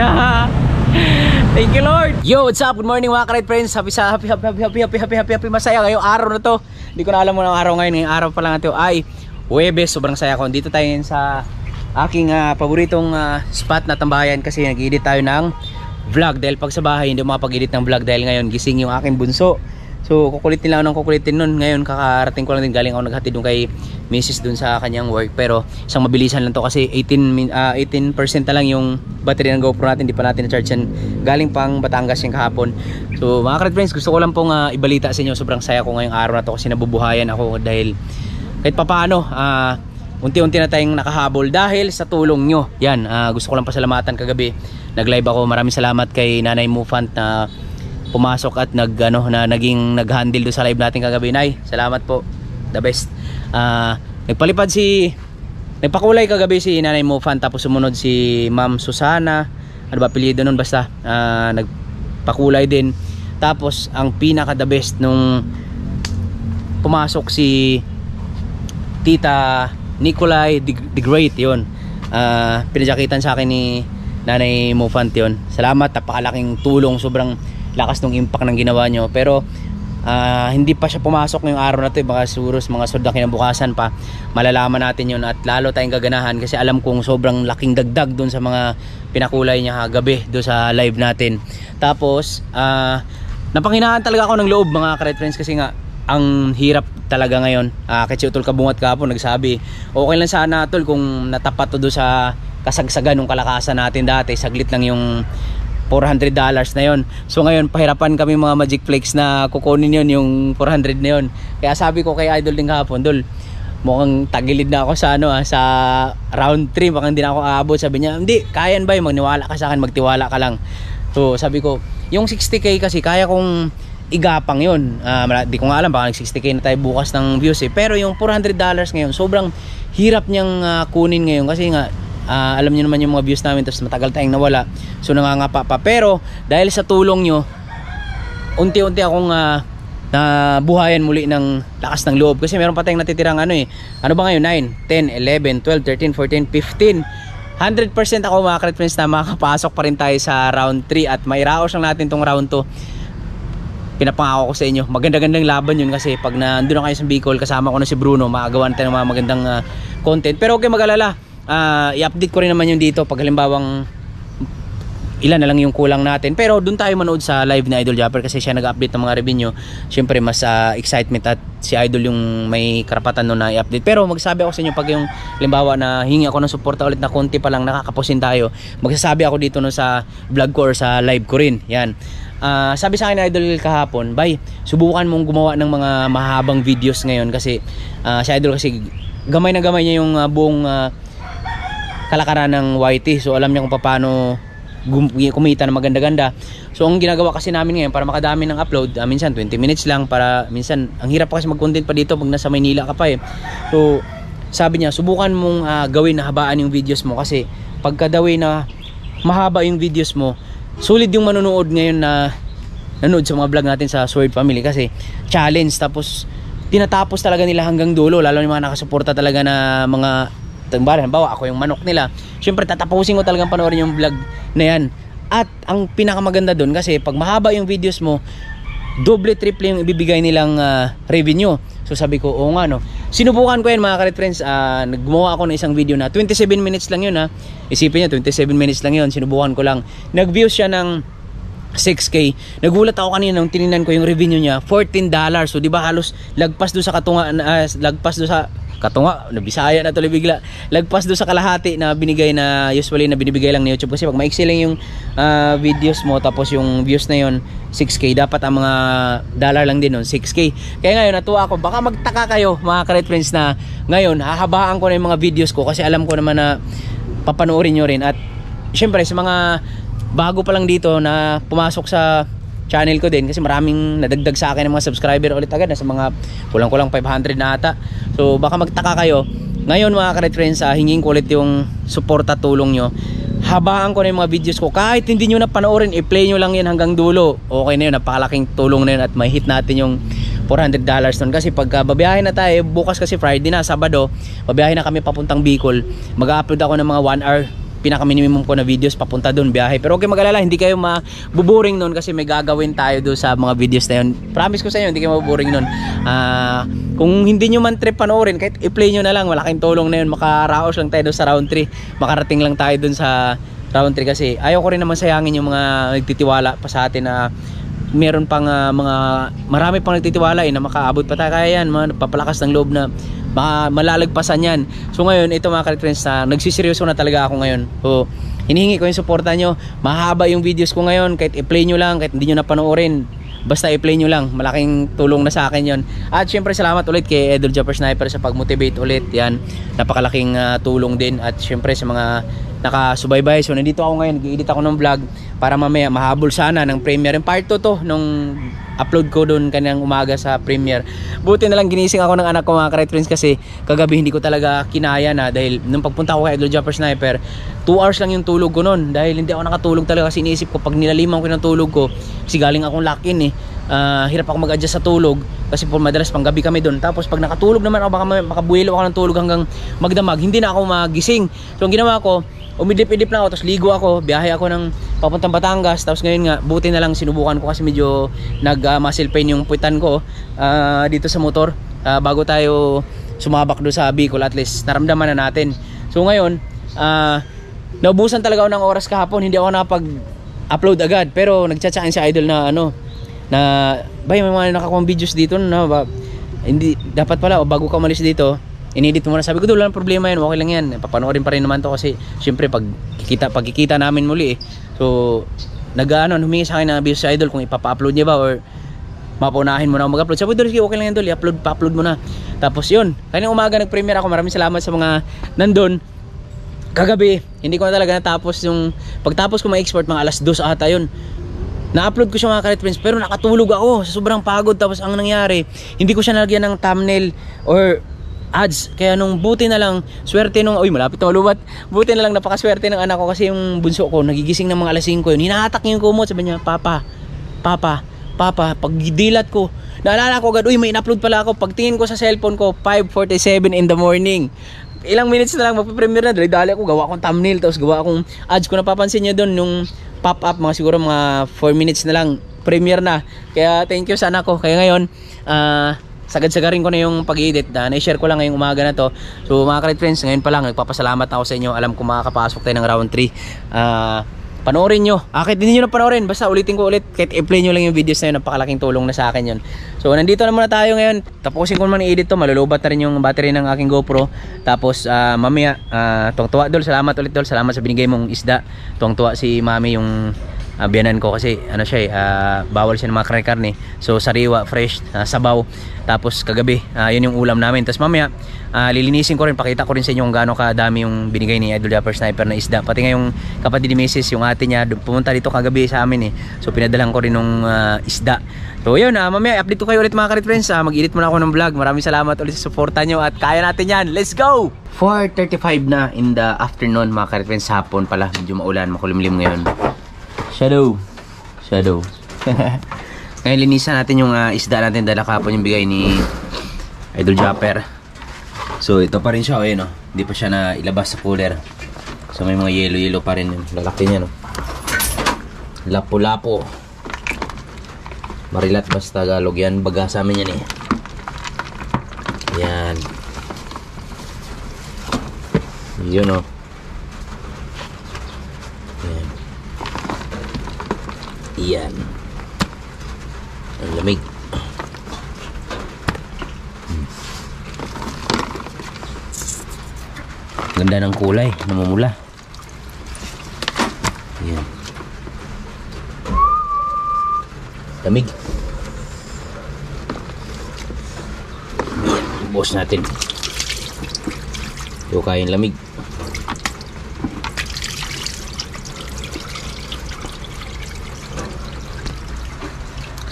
Thank you Lord. Yo, what's up? Good morning mga ka-ride friends. Happy masaya ngayong araw na to. Hindi ko na alam mo ng araw ngayon. Ngayong araw pa lang ito ay Huwebes. Sobrang saya ko. Dito tayo sa aking paboritong spot na tambayan kasi nag-edit tayo ng vlog. Dahil pag sa bahay hindi makapag-edit ng vlog dahil ngayon gising yung aking bunso. So kukulitin lang ako ng kukulitin nun. Ngayon kakarating ko lang din, galing ako naghatid dun kay Mrs. dun sa kanyang work. Pero isang mabilisan lang to kasi 18% na lang yung battery ng GoPro natin. Hindi pa natin na-charge yan. Galing pang Batangas yung kahapon. So mga ka-ride friends, gusto ko lang pong ibalita sa inyo. Sobrang saya ko ngayong araw na to kasi nabubuhayan ako dahil kahit papaano unti-unti na tayong nakahabol dahil sa tulong nyo. Yan, gusto ko lang pasalamatan kagabi. Nag-live ako. Maraming salamat kay Nanay Mufant na pumasok at nag-handle do sa live natin kagabi. Nay, salamat po. The best. Nagpakulay kagabi si Nanay Mufant, tapos sumunod si Ma'am Susana. Ano ba apelyido nun? Basta nagpakulay din. Tapos ang pinaka the best nung pumasok si Tita Nicolay the Great, yun. Pinajakitan sa akin ni Nanay Mufant yun. Salamat, napakalaking tulong. Sobrang lakas ng impact ng ginawa nyo. Pero hindi pa siya pumasok ngayong araw na to. Baka siguro mga sudang kinabukasan pa malalaman natin yun at lalo tayong gaganahan kasi alam kong sobrang laking dagdag dun sa mga pinakulay niya gabi doon sa live natin. Tapos napanghinaan talaga ako ng loob mga ka-ride friends kasi nga ang hirap talaga ngayon. Kasi Utol Kabungat kahapon nagsabi okay lang sana tol kung natapat to doon sa kasagsagan ng kalakasan natin dati. Saglit lang yung $400 na yon. So ngayon pahirapan kami mga Magic Flakes na kukunin yon, yung 400 na yon. Kaya sabi ko kay Idol din kahapon, Dol, mukhang tagilid na ako sa sa round 3, baka hindi na ako aabot. Sabi niya, hindi, kayan ba yung magniwala ka sa akin, magtiwala ka lang. So sabi ko, yung 60k kasi kaya kong igapang yon. Di ko nga alam, baka 60k na tayo bukas ng views eh. Pero yung $400 ngayon, sobrang hirap niyang kunin ngayon kasi nga alam niyo naman yung mga views namin, tapos matagal tayong nawala, so nangangapa pa. Pero dahil sa tulong nyo, unti-unti akong nabuhayan muli ng lakas ng loob kasi meron pa tayong natitirang ano ba ngayon, 9, 10, 11, 12, 13, 14, 15 100% ako mga ka-ride friends na makakapasok pa rin tayo sa round 3 at mairaos lang natin tong round 2. Pinapangako ko sa inyo, maganda-gandang laban yun kasi pag nandun na kayo sa Bicol, kasama ko na si Bruno, makagawa tayo ng mga magandang content. Pero okay, mag-alala, i-update ko rin naman yung dito pag halimbawang ilan na lang yung kulang natin. Pero dun tayo manood sa live ni Idol Japper kasi siya nag-update ng mga revenue. Siyempre mas excitement at si Idol yung may karapatan nun na i-update. Pero magsasabi ako sa inyo pag yung halimbawa na hingi ako ng suporta ulit na konti pa lang, nakakapusin tayo, magsasabi ako dito no sa vlog ko or sa live ko rin. Yan. Sabi sa akin ni Idol kahapon, bay, subukan mong gumawa ng mga mahabang videos ngayon kasi si Idol kasi gamay na gamay niya yung buong kalakaran ng YT. So alam niya kung paano kumita na maganda-ganda. So ang ginagawa kasi namin ngayon para makadami ng upload, minsan 20 minutes lang, para minsan ang hirap pa kasi mag-content pa dito pag nasa Maynila ka pa eh. So sabi niya, subukan mong gawin na habaan yung videos mo kasi pagka daw na mahaba yung videos mo, sulit yung manonood ngayon na nanood sa mga vlog natin sa Sword Family kasi challenge, tapos tinatapos talaga nila hanggang dulo, lalo yung mga nakasuporta talaga na mga halimbawa ako yung manok nila, syempre tatapusin ko talagang panoorin yung vlog na yan. At ang pinakamaganda doon kasi pag mahaba yung videos mo, doble triple yung ibibigay nilang revenue. So sabi ko, oo nga no, sinubukan ko yan mga ka-ride friends. Gumawa ako ng isang video na 27 minutes lang yun isipin nyo, 27 minutes lang yun, sinubukan ko lang, nag-views siya ng 6k. Nagulat ako kanina nung tinignan ko yung revenue niya, $14. So di ba halos lagpas do sa Bisaya na tuloy bigla. Lagpas do sa kalahati na binigay na usually na binibigay lang ni YouTube kasi pag maiksi lang yung videos mo tapos yung views na yon 6k, dapat ang mga dollar lang din nun 6k. Kaya ngayon natuwa ako, baka magtaka kayo mga ka-ride friends na ngayon hahabaan ko na yung mga videos ko kasi alam ko naman na papanoorin nyo rin. At syempre sa mga bago pa lang dito na pumasok sa channel ko din kasi maraming nadagdag sa akin ng mga subscriber ulit agad, nasa mga kulang-kulang 500 na ata. So baka magtaka kayo ngayon mga ka-ride friends, hingin ko ulit yung suporta, tulong nyo. Habaan ko na yung mga videos ko, kahit hindi nyo na panoorin, i-play nyo lang yan hanggang dulo, okay na yun, napakalaking tulong na yun at may hit natin yung $400 nun. Kasi pag babiyahin na tayo bukas kasi Friday na, Sabado babiyahin na kami papuntang Bicol, mag-upload ako ng mga 1 hour pinaka minimum ko na videos papunta doon, biyahe. Pero okay, mag-alala, hindi kayo mabuboring noon kasi may gagawin tayo doon sa mga videos na yun. Promise ko sa inyo, hindi kayo mabuboring noon. Kung hindi nyo man trip panoorin, kahit i-play nyo na lang, malaking tulong na yun. Makaraos lang tayo doon sa round 3, makarating lang tayo doon sa round 3 kasi ayaw ko rin naman sayangin yung mga nagtitiwala pa sa atin na meron pang marami pang nagtitiwala na makaabot pa tayo. Kaya yan, papalakas ng loob na malalagpasan yan. So ngayon, ito mga ka-friends, nagsiseryoso na talaga ako ngayon. So hinihingi ko yung suporta nyo. Mahaba yung videos ko ngayon, kahit i-play nyo lang, kahit hindi nyo na panoorin, basta i-play nyo lang, malaking tulong na sa akin yon. At syempre salamat ulit kay Idol Japper Sniper sa pag-motivate ulit. Yan, napakalaking tulong din. At syempre sa mga nakasubaybay. So nandito ako ngayon, nag-edit ako ng vlog para mamaya mahabol sana ng premiere. Yung part 2 to nung upload ko doon kanang umaga sa premiere. Buti na lang ginising ako ng anak ko mga ka-right friends kasi kagabi hindi ko talaga kinaya na dahil nung pagpunta ko kay Idol Japper Sniper 2 hours lang yung tulog ko noon dahil hindi ako nakatulog talaga kasi iniisip ko pag nilaliman ko ng tulog ko kasi galing akong lock-in hirap ako mag-adjust sa tulog kasi po madalas pang gabi kami doon. Tapos pag nakatulog naman ako baka makabuelo ako ng tulog hanggang magdamag, hindi na ako magising. So ang ginawa ko, umidip-idip lang ako, tapos ligo ako, biyahe ako ng papuntang Batangas. Tapos ngayon nga, buti na lang sinubukan ko kasi medyo nag-muscle pain yung puwitan ko dito sa motor. Bago tayo sumabak doon sa Bicol, at least naramdaman na natin. So ngayon, naubusan talaga ako ng oras kahapon, hindi ako nakapag-upload agad. Pero nagchatsain si Idol na bay, may mga nakakuha videos dito hindi, dapat pala, bago ka umalis dito, inedit mo na. Sabi ko, doon lang problema yan, okay lang yan, papanoorin pa rin naman to kasi syempre pagkikita namin muli so humingi sa akin na video sa Idol kung ipapa-upload niya ba or mapaunahin mo na mag-upload. Sabi ko, okay lang yan Idol, pa-upload mo na. Tapos yun, kanina umaga nag-premiere ako. Maraming salamat sa mga nandun. Kagabi hindi ko na talaga natapos yung pagtapos ko ma-export, mga alas 2 ata yun. Na-upload ko siya mga ka-right friends pero nakatulog ako sa sobrang pagod. Tapos ang nangyari, hindi ko siya nalagyan ng thumbnail or ads. Kaya nung buti na lang, swerte nung, malapit na malubat. Buti na lang napakaswerte ng anak ko kasi yung bunso ko, nagigising ng mga alas 5 yun. Hinahatak niya yung kumot, sabi niya, Papa. Pag dilat ko, naalala ko agad, may in-upload pala ako. Pagtingin ko sa cellphone ko, 5:47 in the morning. Ilang minutes na lang, magpe-premiere na, dali-dali ako, gawa akong thumbnail, tapos gawa akong ads. Kung napapansin niyo doon, yung pop-up, siguro mga 4 minutes na lang, premiere na. Kaya thank you sa anak ko. Kaya ngayon, sagad-sagarin ko na yung pag-edit na i-share ko lang ngayong umaga na to. So mga ka-right friends, ngayon pa lang nagpapasalamat ako sa inyo. Alam ko makakapasok tayo ng round 3. Panoorin nyo, kahit hindi nyo na panoorin, basta ulitin ko ulit, kahit i-play nyo lang yung videos na yun, napakalaking tulong na sa akin yun. So nandito na muna tayo ngayon. Tapusin ko naman i-edit to, malulubat na rin yung battery ng aking GoPro. Tapos mamaya, tuwang-tuwa Dol, salamat ulit Dol, salamat sa binigay mong isda. Tuwang-tuwa si Mami yung biyanan ko kasi bawal siya ng mga karne-karne. So sariwa, fresh, sabaw. Tapos kagabi, yun yung ulam namin. Tapos mamaya, lilinisin ko rin, pakita ko rin sa inyo kung gaano kadami yung binigay ni Idol Japper Sniper na isda. Pati nga yung kapatid ni Mrs., yung ate niya, pumunta dito kagabi sa amin So pinadalan ko rin ng isda. So yun, mamaya update ko kayo ulit mga ka-right friends. Mag-edit muna ako ng vlog. Maraming salamat ulit sa suporta nyo at kaya natin yan. Let's go! 4:35 na in the afternoon mga ka-right friends. Hapon pala, medyo maulan, makulimlim ngayon. Shadow. Ngayon linisan natin yung isda natin dala kahapon yung bigay ni Idol Japper. So ito pa rin siya, hindi pa siya na ilabas sa cooler. So may mga yelo pa rin yung lalaki niya, Lapo-lapo. Marilat basta Tagalog yan, baga sa amin yan Yan. Yun Yan. Ang lamig. Ganda ng kulay, namumula. Yan. Lamig. Yan, boss natin. Ito kain lamig.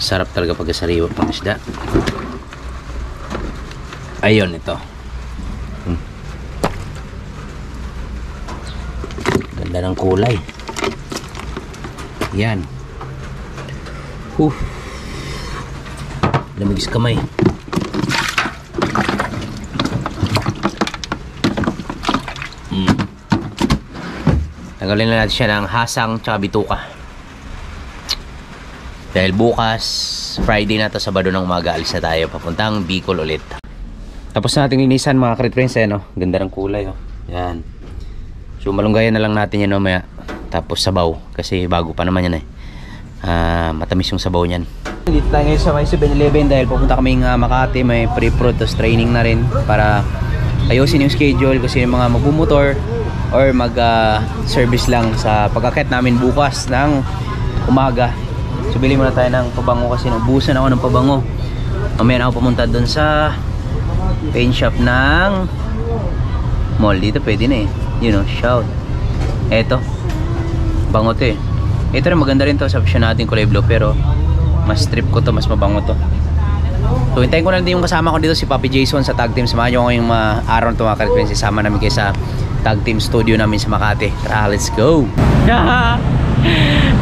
Sarap talaga pag sariwa pang isda. Ayun, ito. Ganda ng kulay. Yan. Lamig sa kamay. Nagaling na natin siya ng hasang tsaka bituka. Dahil bukas, Friday na to, Sabado ng umaga, alis na tayo papuntang Bicol ulit. Tapos na natin linisan mga Crit Friends, no? Ganda ng kulay, oh. Yan. So malunggayan na lang natin yan mamaya. Tapos sabaw, kasi bago pa naman yan eh. Matamis yung sabaw niyan. Dito tayo ngayon sa may 7-Eleven dahil pupunta kaming Makati, may pre-prod, tapos training na rin para ayusin yung schedule kasi yung mga magbumotor or mag-service lang sa pagkakit namin bukas ng umaga. So bili muna tayo ng pabango kasi naubusan ako ng pabango. Mamaya na ako pumunta doon sa paint shop ng mall. Dito pwede na eh, you know, shout. Eto, bango to eh. Ito rin maganda rin to, sabi siya natin kulay blue, pero mas trip ko to, mas mabango to. So hintayin ko na din yung kasama ko dito, si Papi Jason sa tag team. Samahan nyo ko yung araw to mga Crit. Isama namin kayo sa tag team studio namin sa Makati. Tara, let's go.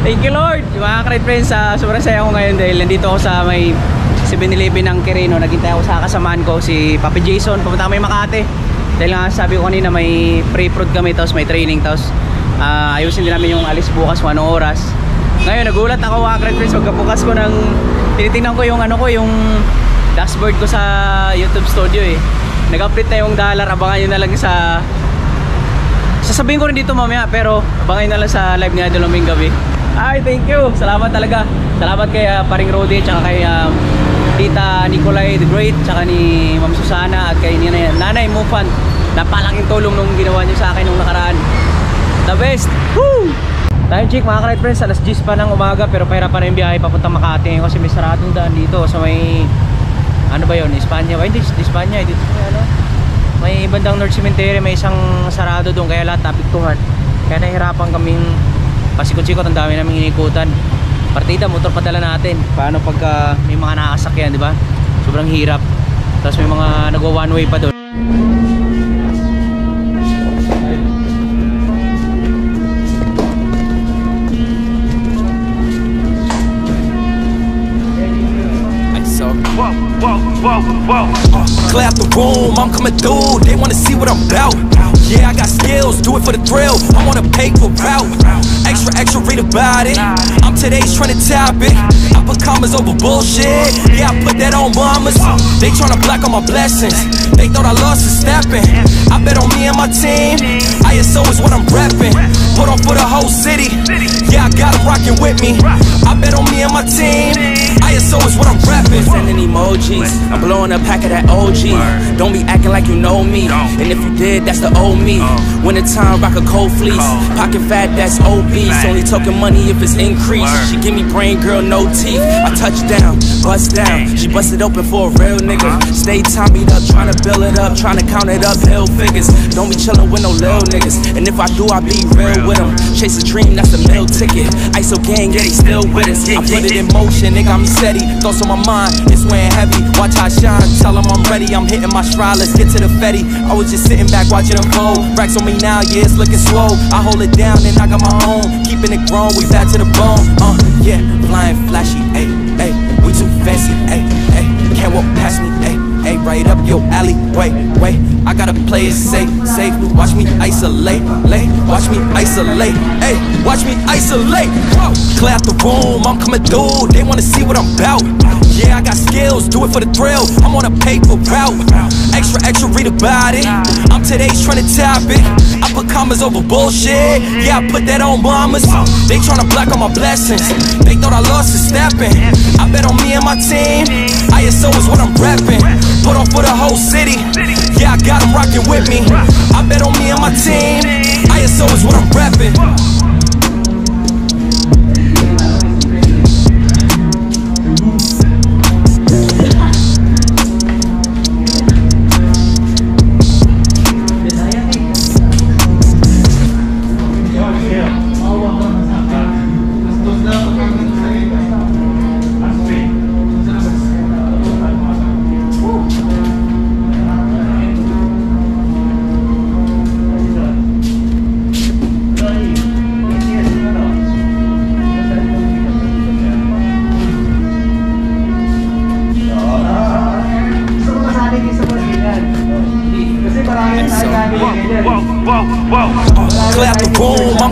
Thank you Lord mga Crit Friends. Sobrang saya ko ngayon dahil nandito ako sa may 7-Eleven ng Quirino. Naghintay ako sa kasamaan ko, si Papi Jason. Pumunta kami Makati dahil nga sabi ko kanina may pre-prod kami, tapos may training, tapos ayusin din namin yung alis bukas 1 oras. Ngayon nagulat ako mga Crit Friends, pagkabukas ko ng tinitingnan ko yung yung dashboard ko sa YouTube studio eh. Nag-update na yung dollar. Abangan nyo na lang sa sasabihin ko rin dito mamaya, pero abangan nyo na lang sa live ni Idol Oming gabi. Ay, thank you, salamat talaga. Salamat kay Paring Rodi, tsaka kay Tita Nicolay the Great, tsaka ni Ma'am Susana, at kay Nanay Mufan. Napalaking tulong nung ginawa nyo sa akin nung nakaraan. The best! Woo! Time check mga Crit Friends, alas 10 pa ng umaga, pero pahirapan na yung biyahe papunta Makati kasi may saradong daan dito sa may ano ba yun, Espanya ba? Hindi, Espanya, dito may bandang North Cemetery, may isang sarado doon, kaya lahat napiktuhan. Kaya nahihirapan kaming pasikot-sikot, ang dami naming inikutan. Partida, motor padala natin. Paano pagka may mga nakasakyan, di ba? Sobrang hirap. Tapos may mga nagwa one way pa doon. Clear out the room, I'm coming through. They wanna see what I'm about. Yeah, I got skills, do it for the thrill. I'm on a paper route. Extra, extra, read about it. I'm today's trending topic. I put commas over bullshit. Yeah, I put that on mamas. They tryna block all my blessings. They thought I lost a stepping. I bet on me and my team. ISO is what I'm repping. Put on for the whole city. Yeah, I got them rocking with me. I bet on me and my team. ISO is what I'm repping. Sending emojis. I'm blowing a pack of that OG. Don't be acting like you know me. And if you did, that's the old me. Winter time, rock a cold fleece. Pocket fat, that's obese. Only talking money if it's increased. She give me brain, girl, no teeth. I touch down, bust down. She busted open for a real nigga. Stay timed up, trying to build it up, trying to count it up, hill figures. Don't be chillin' with no lil niggas. And if I do, I be real with them. Chase a dream, that's a meal ticket. ISO gang, yeah, they still with us. I put it in motion, they got me steady. Thoughts on my mind, it's weighing heavy. Watch how I shine, tell them I'm ready. I'm hitting my stride, let's get to the Fetty. I was just sitting back watching them fold. Racks on me now, yeah, it's looking slow. I hold it down and I got my own. Keeping it grown, we back to the bone. Yeah, flying flashy, ayy, ayy. We too fancy, ayy, ayy. Can't walk past me, ayy, ayy. Right up your alley, wait, wait. I gotta play it safe, safe. Watch me isolate, lay. Watch me isolate, ayy. Watch me isolate. Whoa. Clear out the room, I'm coming through. They wanna see what I'm about. Yeah, I got skills, do it for the thrill. I'm on a paper route. Extra, extra, read about it. I'm today's trending topic. I put commas over bullshit. Yeah, I put that on mamas. They tryna block all my blessings. They thought I lost a stepping. I bet on me and my team. ISO is what I'm repping. Put on for the whole city. Yeah, I got them rocking with me. I bet on me and my team. ISO is what I'm repping.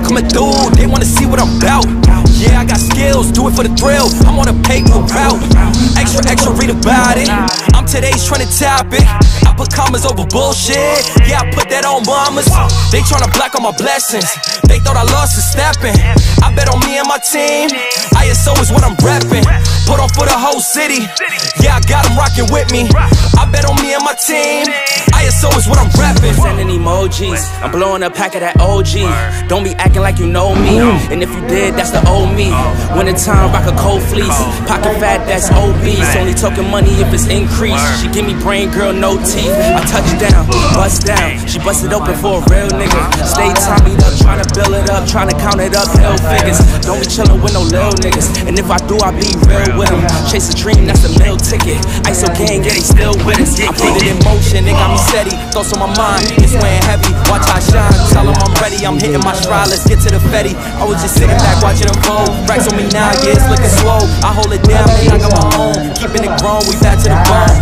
coming through, they wanna see what I'm about. Yeah, I got skills, do it for the thrill. I'm on a paper route. Extra, extra, read about it. I'm today's trending topic. I put commas over bullshit. Yeah, I put that on mamas. They tryna block all my blessings. They thought I lost a stepping. I bet on me and my team. ISO is what I'm repping. Put on for the whole city. Yeah, I got them rocking with me. I bet on me and my team. ISO is what I'm repping. Sending emojis, I'm blowing a pack of that OG. Don't be acting like you know me. And if you did, that's the old me. Wintertime, rock a cold fleece. Pocket fat, that's obese. Only talking money if it's increased. She give me brain, girl, no teeth. I touch down, bust down. She busted open for a real nigga. Stay timed up, trying to build it up, trying to count it up, hell figures. Don't be chillin' with no lil niggas. And if I do, I be real with them. Chase a dream, that's a meal ticket. ISO gang, yeah, they still with us. I put it in motion, it got me steady. Thoughts on my mind, it's weighing heavy. Watch I shine, tell them I'm ready. I'm hitting my stride, let's get to the Fetty. I was just sitting back watching them fold. Racks on me now, yeah, it's looking swole. I hold it down, man, I got my own. Keeping it grown, we back to the bone.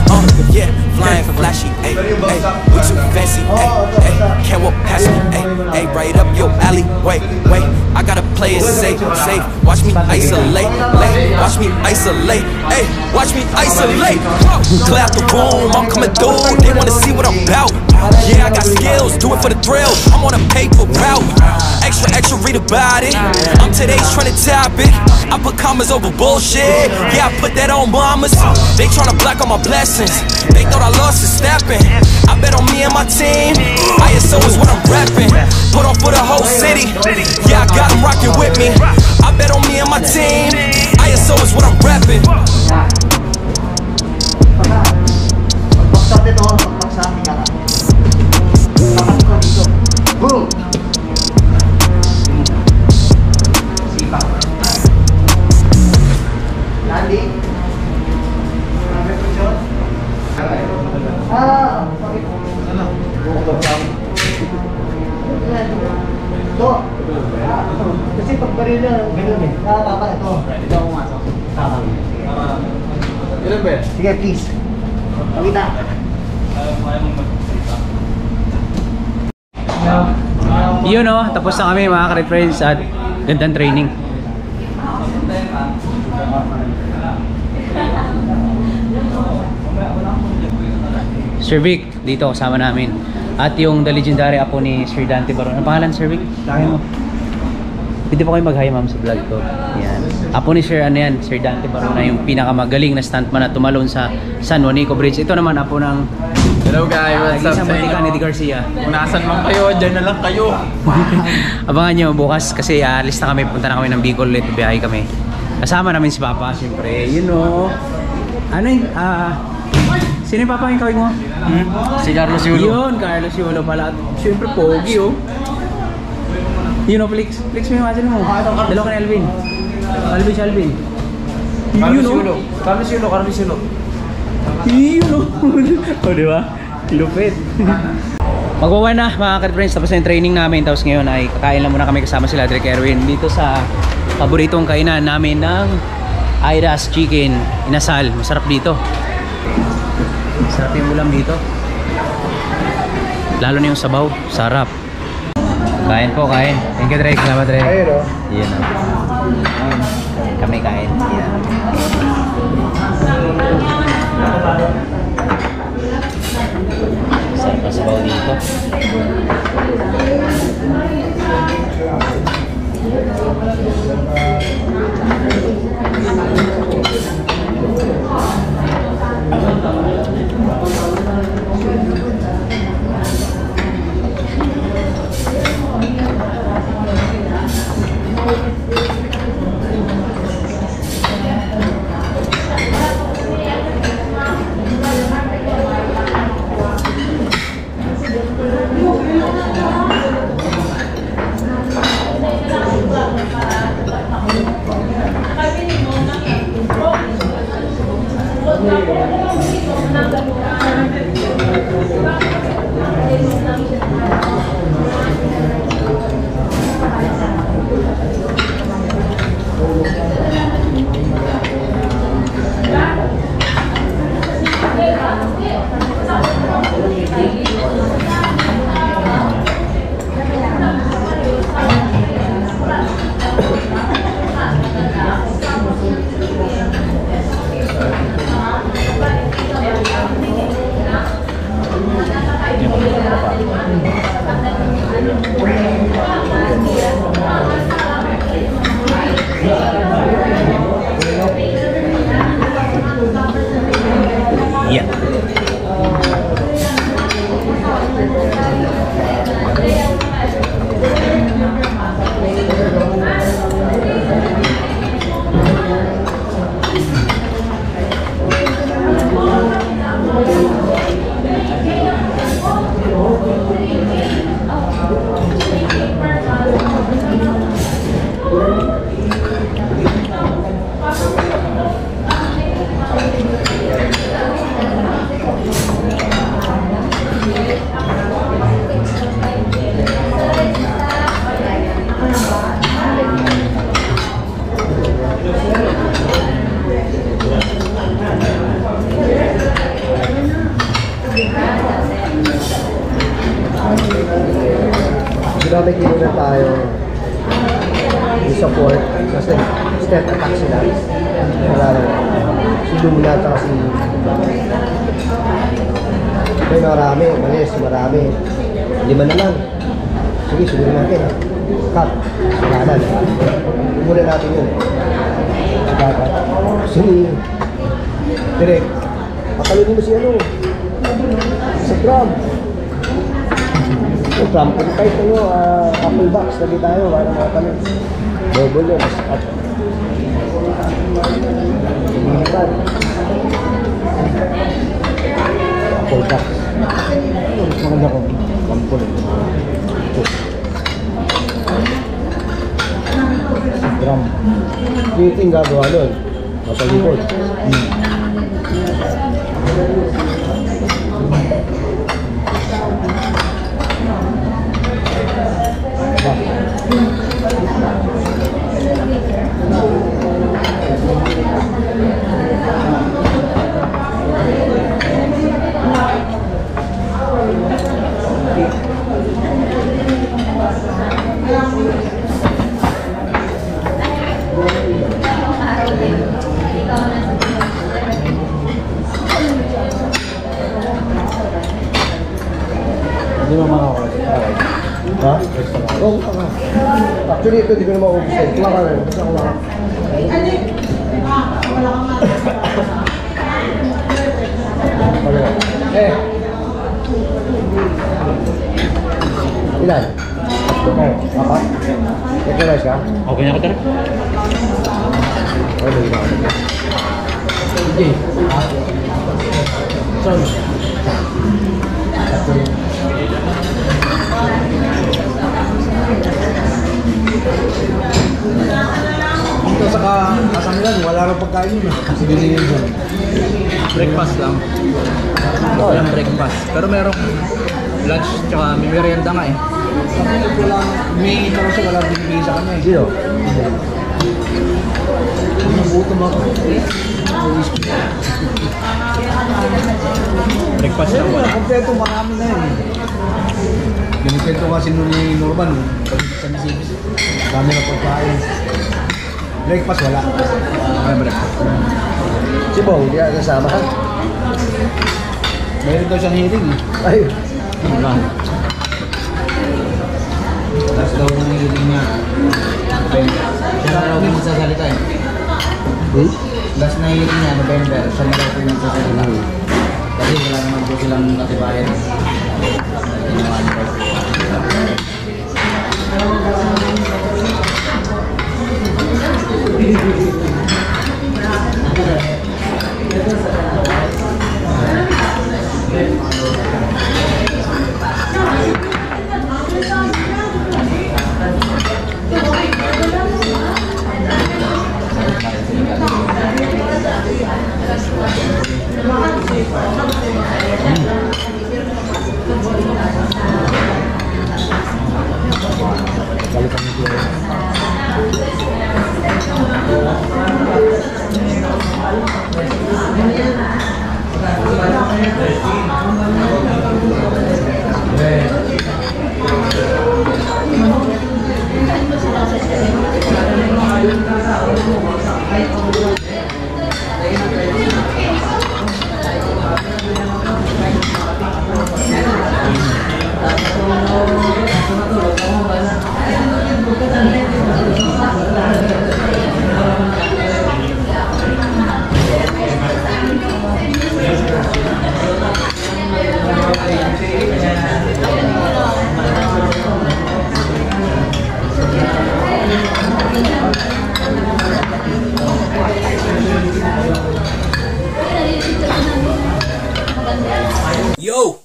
Yeah, flying flashy, ayy, ayy. We too fancy, ayy, ayy. Can't walk past me, ayy, ayy. Right up your alley, wait, wait. I gotta play it safe, safe. Watch me isolate, late. Watch me isolate, ayy. Watch me isolate. Clear out the room, I'm coming through. They wanna see what I'm about. Yeah, I got skills, do it for the thrill. I'm on a paper route. Extra, extra, read about it. I'm today's trending topic. I put commas over bullshit. Yeah, I put that on mamas. They tryna block all my blessings. They thought I lost a stepping. I bet on me and my team. ISO is what I'm repping. Put on for the whole city. Yeah, I got them rocking with me. I bet on me and my team. ISO is what I'm repping. Boom! Landing. Ito. Kasi pag baril na, ganun eh. Tama ito. Ito ako masok. Tama. Ilan ba? Sige, please. Pagkita. Yun o, tapos na kami mga ka-Red Friends at gandang training. Sir Vic, dito kasama namin. At yung the legendary apo ni Sir Dante Baron. Ang pangalan, Sir Vic? Laki mo. Pwede po kayo mag-hi ma'am sa vlog ko. Yan. Apo ni Sir, ano yan, Sir Dante Baron na yung pinakamagaling na stuntman na tumalon sa San Juanico Bridge. Ito naman apo ng Hello guys, what's up isang sa inyo? ni Eddie Garcia. Kung nasan man kayo, dyan na lang kayo. Abangan nyo bukas kasi alis na kami, punta na kami ng Bicol ulit, biyahe kami. Kasama namin si Papa, siyempre, you know. Ano yung, sino yung Papa yung kawig mo? Si Carlos Yulo. Yun, Carlos Yulo pala. Siyempre, pogi oh. You know, Flix mo yung muscle mo. Dalawa ka ni Alvin. Alvin. Carlos Yulo. Carlos Yulo. Yun oh. O, diba? Lupit. Magwawan na mga ka-friends, tapos na yung training namin. Tapos ngayon ay kakain lang muna kami kasama sila Drake Erwin dito sa paboritong kainan namin ng Aidas Chicken Inasal. Masarap dito. Masarap yung ulam dito. Lalo na yung sabaw. Sarap. Kain po, kain. Thank you Drake. Salamat Drake. Ayun o. Yan o. Kami kain. Yan. Sarap na sabaw dito. So may kinunan tayo yung support kasi step attack sila. Wala na. Si Luna at si may marami, malis, marami. 5 na lang. Sige, subuhin natin. Cut. Kanan. Subuhin natin yun. Sige. Direct. Pakalunin mo si ano. Sa drum. Sa drum. Kahit ano, couple box. Lagi tayo. Para makapalit. Double yun. At hinipan. Couple box. Mas maganda ko. Couple. Drum. Dito yung gagawa nun. Mapalikod. Hindi mo makakawala. Ha? Oo, tama. Actually, ito hindi ko na maubos eh. Kumaka na. Basta kumaka. Ilan? Okay. Apa? Recognize ka? Okay na ka tara? Ano yung ginawa? Sige. Sorry. Dito sa kasamilan, wala rin pagkain yun. Sige yun. Breakfast lang. Walang breakfast. Pero merong lunch tsaka may merienda nga eh. May ito kasi wala binibigay sa kanya eh. Sino? Nabutom ako. Breakfast lang wala. Kompleto, marami na yun. Ganito kasi nung ni Norman, sa Mississippi, dami na pagkain. Breakfast wala. May breakfast. Si Bong, di ka kasama ka? Mayroon daw siyang hearing eh. Ay, Wala. Tapos daw ng hearing niya. Siya na raw yung magsasalita eh. Last na hearing niya, November, siya na raw yung magsasalita. Kasi wala naman po silang katibayan. Ginawa niya raw. Yo!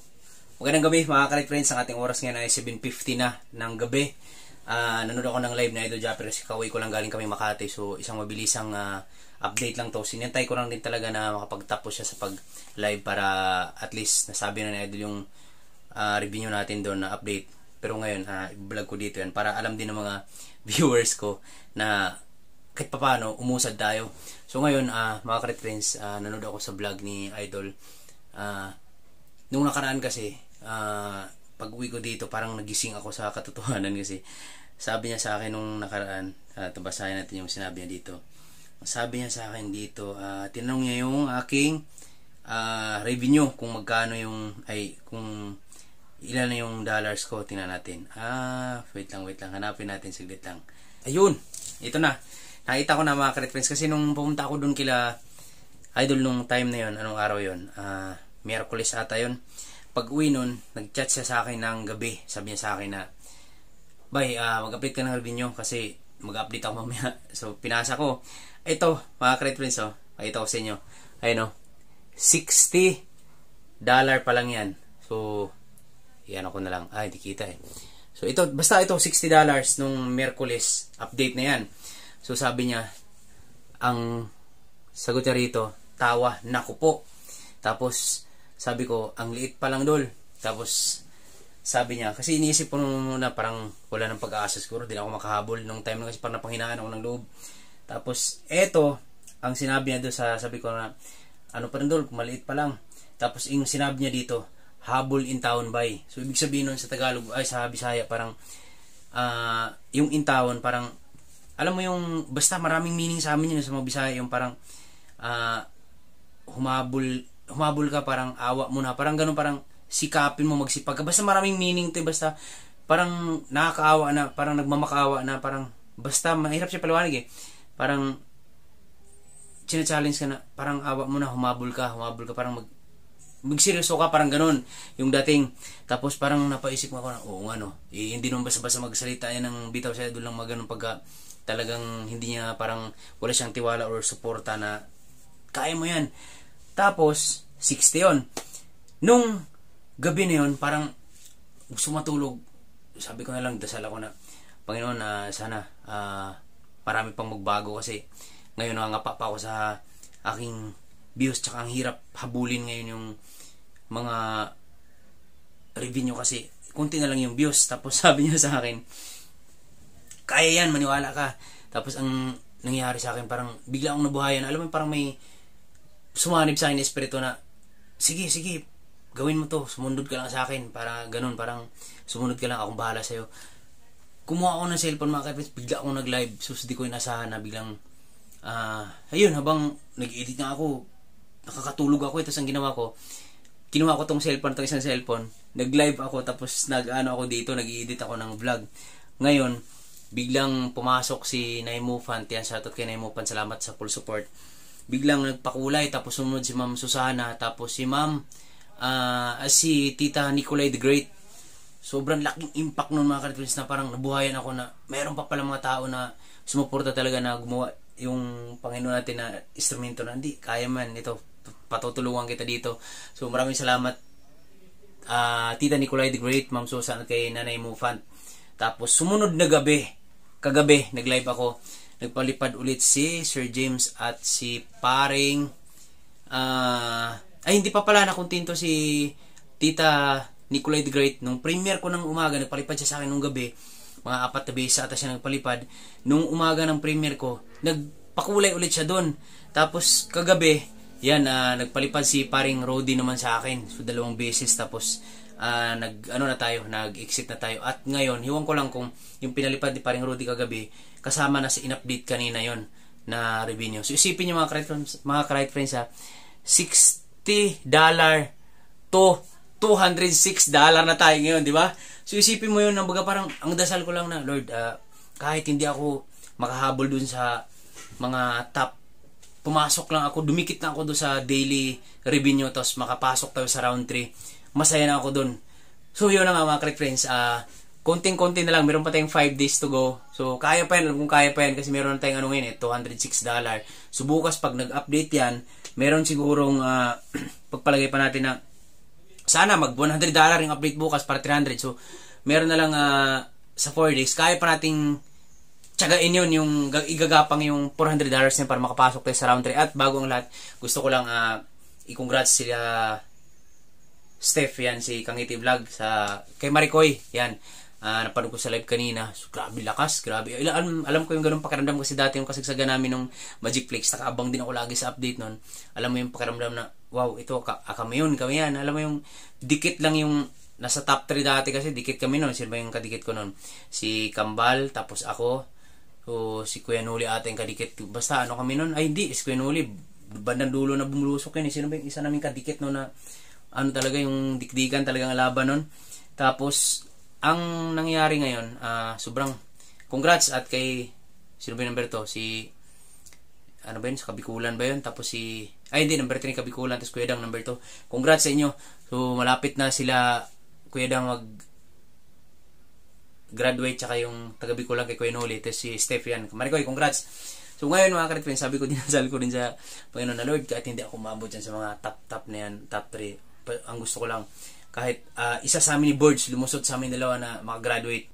Magandang gabi mga ka-Rek friends. Ang ating oras ngayon ay 7:50 na ng gabi. Nanood ako ng live na Idol Japper kasi kaway ko lang galing kami Makati. So isang mabilisang update lang to. Sinintay ko lang din talaga na makapagtapos siya sa pag-live para at least nasabi na ni Idol yung review natin doon na update. Pero ngayon, i-vlog ko dito yan para alam din ng mga viewers ko na kahit paano umusad tayo. So ngayon, mga ka-Rek friends, nanood ako sa vlog ni Idol. Nung nakaraan kasi, pag uwi ko dito, parang nagising ako sa katotohanan kasi sabi niya sa akin nung nakaraan, basahin natin yung sinabi niya dito. Sabi niya sa akin dito, tinanong niya yung aking revenue, kung magkano yung, kung ilan na yung dollars ko. Tingnan natin. Wait lang, hanapin natin, saglit lang. Ayun, ito na. Nakita ko na mga ka-Red Friends, kasi nung pumunta ako dun kila Idol nung time na yun, anong araw yun? Miyerkules ata yun. Pag uwi nun, nag-chat siya sa akin ng gabi. Sabi niya sa akin na, Bay, mag-update ka ng revenue kasi mag-update ako mamaya. So, pinasa ko. Ito, mga ka-Red Friends, pakita ko sa inyo. Ayun, $60 pa lang yan. So, yan ako na lang. Hindi kita eh. So, ito, basta ito, $60 nung Miyerkules. Update na yan. So, sabi niya, ang sagot niya rito, tawa, naku po. Tapos, sabi ko, ang liit pa lang dol. Tapos, sabi niya, kasi iniisip ko na parang wala ng pag-aasa siguro, di na ako makahabol nung time na kasi parang napanghinaan ako ng loob. Tapos eto ang sinabi niya doon sabi ko na ano pa rin doon, maliit pa lang. Tapos yung sinabi niya dito, habol in town by. So ibig sabihin nun sa Tagalog, sa Bisaya parang yung in town parang alam mo yung basta maraming meaning sa amin yun sa mga Bisaya, yung parang humabol ka, parang awa mo na, parang ganun, parang sikapin mo, magsipag ka. Basta maraming meaning to, basta parang nakakaawa na, parang nagmamakaawa na, parang basta mahirap siya paliwanag eh. Parang challenge ka na, parang awa mo na, humabol ka, parang magseryoso ka, parang ganun yung dating. Tapos parang napaisip mo ako na, oo nga no, hindi naman basta-basta magsalita yan ng bitaw siya doon lang maganon pagka talagang hindi niya, parang wala siyang tiwala or suporta na kaya mo yan. Tapos 60 yon. Nung gabi na yun, parang gusto matulog. Sabi ko na lang, dasal ako na, Panginoon, sana marami pang magbago kasi ngayon nangangapa pa ako sa aking views, tsaka ang hirap habulin ngayon yung mga revenue kasi kunti na lang yung views. Tapos sabi niya sa akin, kaya yan, maniwala ka. Tapos ang nangyari sa akin, parang bigla akong nabuhayan. Alam mo, parang may sumanib sa akin espiritu na, sige, gawin mo to, sumunod ka lang sa akin, para ganun, parang sumunod ka lang, akong bahala sa'yo. Kumuha ako ng cellphone mga ka-Friends, bigla akong nag-live, so di ko inasahan na biglang ayun, habang nag-edit nga ako, nakakatulog ako, ito ang ginawa ko, kinuha ko tong cellphone, itong isang cellphone, nag-live ako, tapos ako dito, nag-edit ako ng vlog. Ngayon, biglang pumasok si Naimufan, yan, shoutout kay Naimufan, salamat sa full support. Biglang nagpakulay, tapos sumunod si Ma'am Susana, tapos si Ma'am si Tita Nicolay the Great. Sobrang laking impact nun mga ka-Friends na parang nabuhayan ako na mayroon pa pala mga tao na sumuporta talaga na gumawa yung Panginoon natin na instrumento na hindi, kaya man ito, patutulungan kita dito. So maraming salamat Tita Nicolay the Great, Ma'am Susan, at kay Nanay Mufan. Tapos sumunod na kagabi nag-live ako, nagpalipad ulit si Sir James at si paring hindi pa pala nakuntinto si Tita Nicolay the Great. Nung premiere ko ng umaga, nagpalipad siya sa akin nung gabi, mga 4 na beses ata siya nagpalipad. Nung umaga ng premiere ko, nagpakulay ulit siya doon. Tapos kagabi, yan, nagpalipad si paring Rody naman sa akin. So 2 beses, tapos nag-exit na tayo. At ngayon, hiwan ko lang kung yung pinalipad ni paring Rody kagabi, kasama na sa in-update kanina yon na revenue. So isipin niyo mga ka-Right Friends, $60 to $206 na tayo ngayon, di ba? So isipin mo yun, baga parang ang dasal ko lang na, Lord, kahit hindi ako makahabol dun sa mga top, pumasok lang ako, dumikit na ako dun sa daily revenue, tapos makapasok tayo sa round 3, masaya na ako dun. So yun na nga mga Friends, konting-konti na lang, meron pa tayong 5 days to go. So kaya pa yan, kung kaya pa yan, kasi meron na tayong ngayon, $206. So bukas pag nag-update yan, meron sigurong pagpalagay pa natin na sana mag $100 yung update bukas para 300. So meron na lang sa 4 days, kaya pa nating tiyagain yun, yung igagapang yung $400 na para makapasok tayo sa round 3. At bago ang lahat, gusto ko lang i-congrats sila Steph, yan, si Kangiti Vlog, kay Maricoy, yan. Napanood ko sa live kanina. So, grabe lakas, grabe. Alam ko yung ganung pakiramdam kasi dati yung kasagsaga namin nung Magic Flakes, nakaabang din ako lagi sa update nun. Alam mo yung pakiramdam na, wow, ito, kami yan. Alam mo yung dikit lang yung nasa top 3 dati kasi, dikit kami noon. Sino ba yung kadikit ko noon? Si Kambal, tapos ako. So, si Kuya Nuli ata yung kadikit. Basta ano kami noon? Ay, hindi. Si Kuya Nuli, bandang dulo na bumulusok yun. Sino ba yung isa namin kadikit noon na ano talaga yung dikdikan talagang laban noon? Tapos, ang nangyari ngayon, sobrang congrats at kay, sino ba yung number 2? Si, ano ba yun? Sa Kabikulan ba yun? Tapos si, ay hindi, number 3 Kabikulan, tapos Kuya Dang number 2. Congrats sa inyo. So, malapit na sila, Kuya Dang graduate, tsaka yung taga Bikulan kay Kuya Noli, tapos si Steph yan. Marikoy, congrats. So, ngayon mga karit friends, sabi ko, dinasal ko din sa Panginoon na Lord, kahit hindi ako maabot dyan sa mga top na yan, top 3. Ang gusto ko lang, kahit isa sa amin ni Birds, lumusot sa amin dalawa na makagraduate,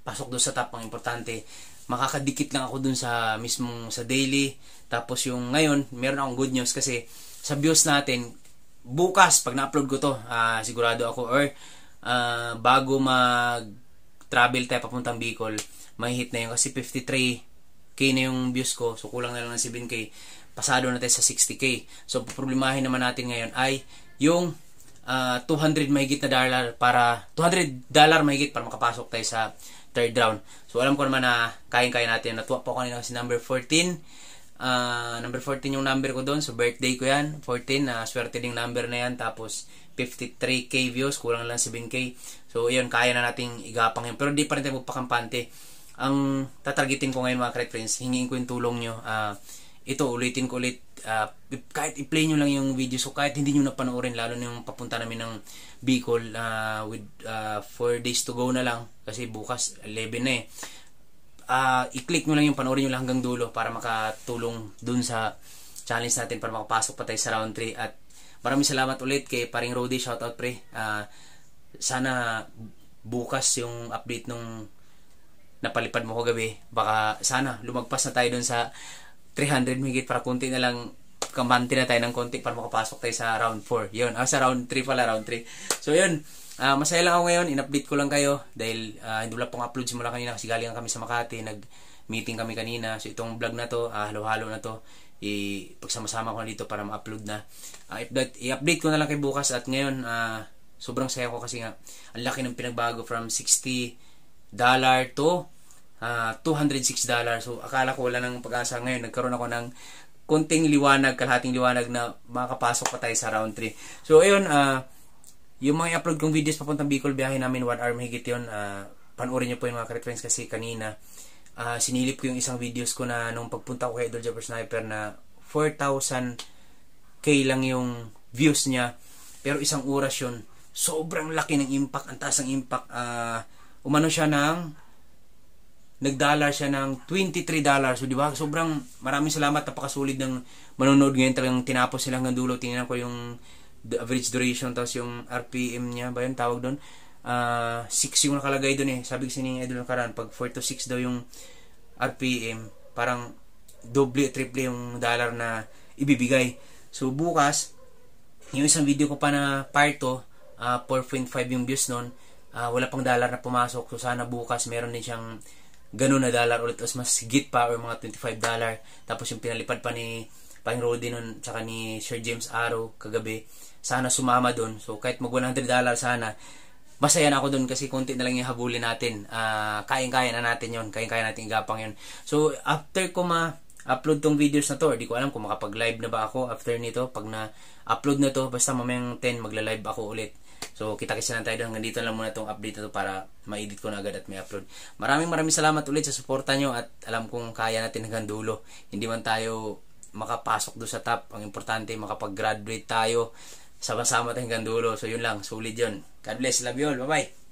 pasok doon sa top, ang importante, makakadikit lang ako doon sa mismong sa daily. Tapos yung ngayon, meron akong good news kasi sa views natin, bukas, pag na-upload ko to, sigurado ako, or bago mag-travel tayo papuntang Bicol, may hit na yun kasi 53k na yung views ko, so kulang na lang ng 7k, pasado na tayo sa 60k. So, problemahin naman natin ngayon ay yung $200 mahigit na $200 mahigit para makapasok tayo sa third round. So alam ko naman na kayang-kaya natin. Natuwa po kanina kasi number 14. Number 14 yung number ko doon. So birthday ko yan. 14. Swerte ding number na yan. Tapos 53k views. Kulang lang 7k. So yun, kaya na nating igapang yun. Pero di pa rin tayo magpakampante. Ang tatargetin ko ngayon mga correct friends, hingin ko yung tulong nyo. Ito, ulitin ko ulit. Kahit i-play nyo lang yung video, so kahit hindi nyo napanoorin, lalo na yung papunta namin ng Bicol with 4 days to go na lang kasi bukas 11 na i-click nyo lang yung panoorin nyo lang hanggang dulo para makatulong dun sa challenge natin para makapasok pa tayo sa round 3. At maraming salamat ulit kay Paring Rody, shoutout pre. Sana bukas yung update nung napalipad mo ko gabi, baka sana lumagpas na tayo dun sa 300 higit para konti na lang, kampante na tayo ng konti para makapasok tayo sa round 4. Yun, sa round 3 pala, round 3. So yun, masaya lang ako ngayon, in-update ko lang kayo dahil hindi wala pong upload simula kanina kasi galing kami sa Makati, nag-meeting kami kanina. So itong vlog na to, halo-halo na to, pagsama-sama ko na dito para ma-upload na. I-update ko na lang kay bukas at ngayon, sobrang saya ko kasi nga, ang laki ng pinagbago from $60 to $206. So akala ko wala nang pag-asa, ngayon nagkaroon ako ng konting liwanag, kalahating liwanag na makakapasok pa tayo sa round 3. So ayun, yung mga upload kong videos papuntang Bicol, biyahe namin 1 hour mahigit yun. Panoorin nyo po yung mga correct friends kasi kanina sinilip ko yung isang videos ko na nung pagpunta ko kay Idol Jumper Sniper na 4,000k lang yung views niya, pero isang oras yun. Sobrang laki ng impact, ang taas ng impact. Umano siya ng nagdollar siya ng $23. So di ba, sobrang maraming salamat, napakasulit ng manonood ngayon, talagang tinapos sila hanggang dulo. Tingnan ko yung average duration, tapos yung RPM niya ba yun tawag doon, 6 yung nakalagay doon sabi kasi ni Idol Karan, pag 4 to 6 daw yung RPM, parang doble, triple yung dollar na ibibigay. So bukas, yung isang video ko pa na part 2, 4.5 yung views nun, wala pang dollar na pumasok. So sana bukas meron din siyang ganun na dollar ulit, tapos mas higit pa or mga $25. Tapos yung pinalipad pa ni Paring Rody nun tsaka ni Sir James Arrow kagabi, sana sumama dun. So kahit mag $100 sana, masaya na ako dun kasi konti na lang yung habulin natin. Kayang-kaya na natin yon, kayang-kaya natin igapang yon. So after ko ma-upload tong videos na to, or di ko alam kung makapag-live na ba ako after nito, pag na-upload na to, basta mamayang 10 magla-live ako ulit. So kita-kita lang tayo doon. Hanggang dito lang muna itong update na to para ma-edit ko na agad at may upload. Maraming salamat ulit sa suporta nyo at alam kong kaya natin hanggang dulo. Hindi man tayo makapasok doon sa top, ang importante makapag-graduate tayo, sama-sama tayo hanggang dulo. So yun lang, solid yun. God bless, love you all, bye bye.